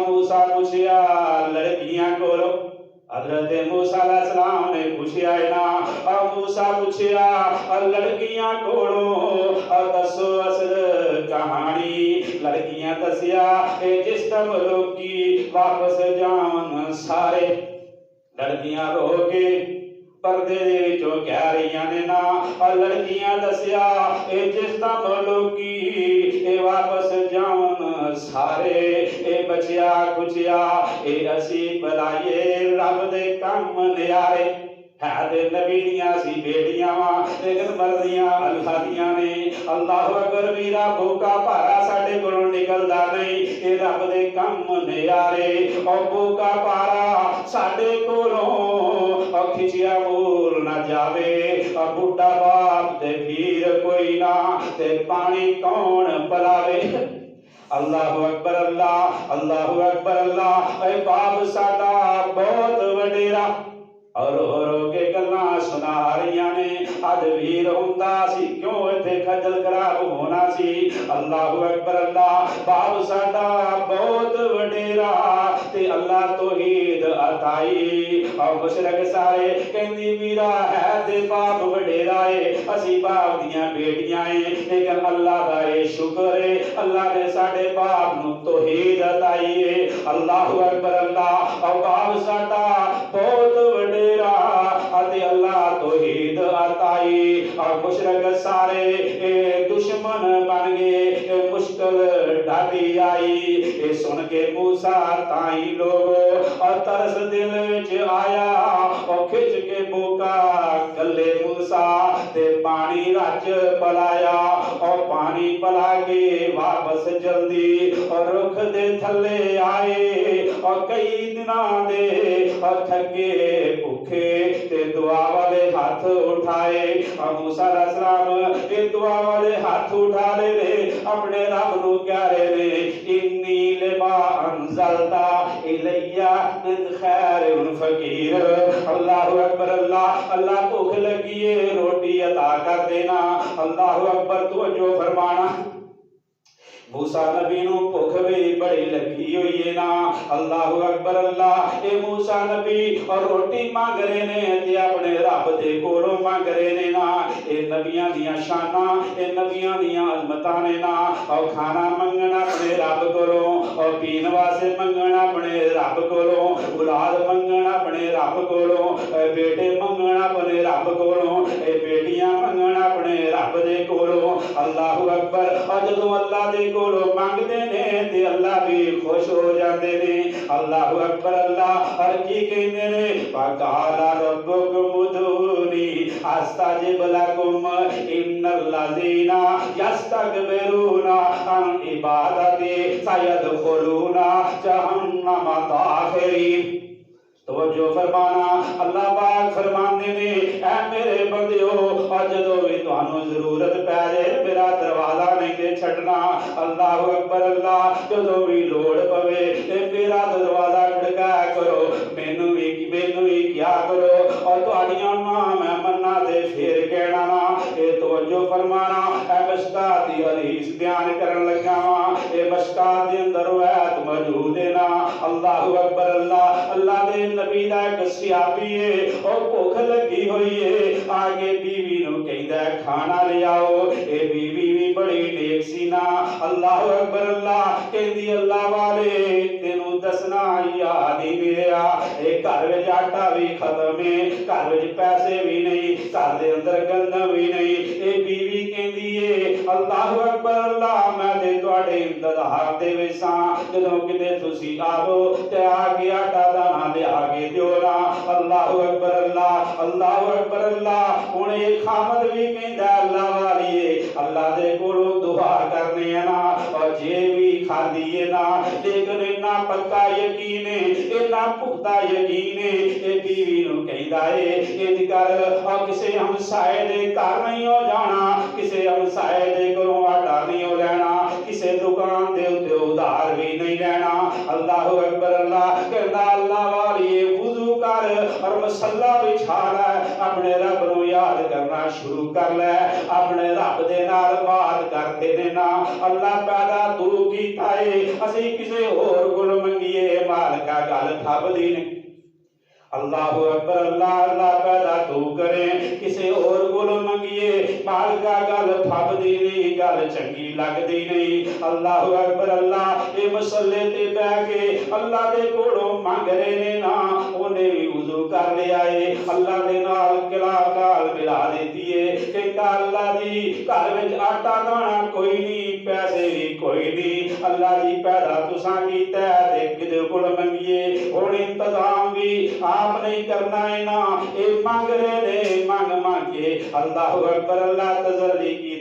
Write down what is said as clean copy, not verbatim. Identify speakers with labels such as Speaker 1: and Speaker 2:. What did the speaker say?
Speaker 1: मूसा पूछया लड़कियां कोलो हजरत मूसा अलैहिस्सलाम ने पूछया है ना मूसा पूछया लड़कियां कोलो दसो असल कहानी लड़कियां दसिया जिस तम लोकी वापस जावन सारे लड़कियां रो के पर्दे विचों कह रही ने ना लड़कियां दसिया जिस तम लोकी वापस जावन सारे बचिया कुचिया असी बुलाइए रब दे कम नयारे है दे नबी दियां सी बेटियां वा लेकिन मर्दियां अल्लाह दियां ने अल्लाह अकबर वीरा भूखा भारा साडे कोलों निकलदा नहीं ये रब दे कम नयारे और भूखा भारा साडे कोलों खिचिया मूल ना जावे बुढ़ा बाप ते पीर कोई ना ते पानी कौन पिलावे अल्लाह अकबर अल्लाह अल्लाह अकबर अल्लाह ऐ बाप साडा बहुत वडेरा और रो के गल्लां सुना रही ने अज वीर हुंदा सी क्यों इत्थे खजल खराब होना सी अल्लाह अकबर अल्लाह बाप साडा बहुत वडेरा ते अल्लाह तौहीद अताई और मुशरक सारे कहंदी वीरा है ते बाप वडेरा है असी बाप दियां बेटियां है लेकिन अल्लाह दा ए शुक्र है अल्लाह ने साडे बाप नूं तौहीद अताई है अल्लाह अकबर अल्लाह और बाप साडा बहुत वडेरा अते अल्लाह तौहीद अताई और मुशरक सारे दुश्मन बन गए मुश्किल ढाडी आई सुन के मूसा ताई लोग और तरस दिल विच आया और खिच के बोका गले मूसा ते पानी रच पलाया और पानी पला के वापस जल्दी और रुख दे थले आए और कई दिना दे और थके भूखे ते दुआ वाले हाथ उठाए और मूसा अलैहिस्सलाम ये दुआ वाले हाथ उठा ले रे अपने रब नू कह रहे ने इन्नी लिमा अंजलता इलैया मिन खैरिन फकीर अल्लाह अकबर अल्लाह अल्लाह भूख लगी है रोटी अता कर देना अल्लाह अकबर तवज्जो फरमाना मूसा नबी नू भुख भी बड़ी लगी हुई है ना अल्लाह अकबर अल्लाह ए मूसा नबी और रोटी मांग रहे ने ते अपने रब दे कोलों मांग रहे ने ना ए नबियां दियां शाना ए नबियां दियां अजमतां ने ना और खाना मंगना अपने रब कोलों और पीन वास्ते मंगना अपने रब कोलों औलाद मंगना अपने रब कोलों बेटे मंगना अपने रब कोलों ए बेटियां मंगना अपने रब दे कोलों अल्लाह अकबर और जदों अल्लाह दे कोलों मंगदे ने ते अल्लाह भी खुश हो जाते ने अल्लाह अकबर अल्लाह हर की कहंदे ने वकाला रब्बुकुम उदूनी अस्तजिब लकुम इन्नल्लज़ीना यस्तकबिरूना अन इबादती सयदखुलूना जहन्नम दाखिरीन तो जो फरमाना अल्लाह पाक फरमाते ने ऐ मेरे बंदियो और जदों भी तुहानू जरूरत पै जाए मेरा दरवाजा नहीं दे छड़ना अल्लाह अकबर अल्लाह जदों भी लोड़ पवे ते मेरा दरवाजा खड़काया करो मैनू भी क्या करो और तुहाड़ियां ना मैं मन्ना ते फिर कहना ना ये तवज्जो फरमाना ऐ मशकात दी हदीस बयान करन लगा वा ये मशकात दे अंदर वैत मौजूद है ना अल्लाह अकबर अल्लाह अल्लाह दे नबी दा एक सहाबी है और भूख लगी हुई है आगे बीवी नू कहंदा खाना ले आओ ए बीवी भी बड़ी नेक सी ना अल्लाह अकबर अल्लाह कहंदी अल्लाह वाले तेनू दसना याद ही मेरा ए घर विच आटा भी खत्म है घर विच पैसे भी नहीं घर दे अंदर गंदम भी नहीं ए बीवी कहंदी है अल्लाह अकबर अल्लाह मैं ते तुहाडे इंतजार दे विच सां जदों किते तुसी आवो ते आके आटा दाना लिया के दियो ना अल्लाह अकबर अल्लाह अकबर अल्लाह हुण ये खामद भी कहंदा अल्लाह वाली अल्लाह दे कोलों दुआ करने है ना और जे भी खादी है ना लेकिन इन्ना पक्का यकीन है इन्ना पुख्ता यकीन है ये बीवी नू कहंदा है इद कर और किसे हमसाए दे घर नहीं हो जाना किसे हमसाए दे घरों आटा नहीं हो लेना किसे दुकान दे उत्ते उधार भी नहीं लेना अल्लाह अकबर अल्लाह कहंदा अल्लाह वाली वुजू कर और मसल्ला बिछा ले अपने रब नू याद करना शुरू कर ले अपने रब दे नाल बात करते ने ना अल्लाह पैदा तू कीता है असी किसे होर कोलों फबदी ने। अल्लाहु अकबर, अल्लाह अल्लाह पैदा तू करे, किसी और कोल मंगिए मालका गल फबदी नहीं, गल चंगी लगदी नहीं। अल्लाहु अकबर, अल्लाह ये मसले ते बह के अल्लाह दे कोलों मंग रहे ने ना, उन्हें भी वुजू कर लिया है, अल्लाह दे नाल किला काल मिला देती है कि अल्लाह दी घर विच आटा दाना कोई नहीं, पैसे भी कोई नहीं, अल्लाह जी पैदा तुसां कीता ते किदे कोल मंगिए, हुण इंतजाम भी आप नहीं करना है ना, ये मांग रहे ने, मांग मांग के अल्लाहु अकबर, अल्लाह तसल्ली की।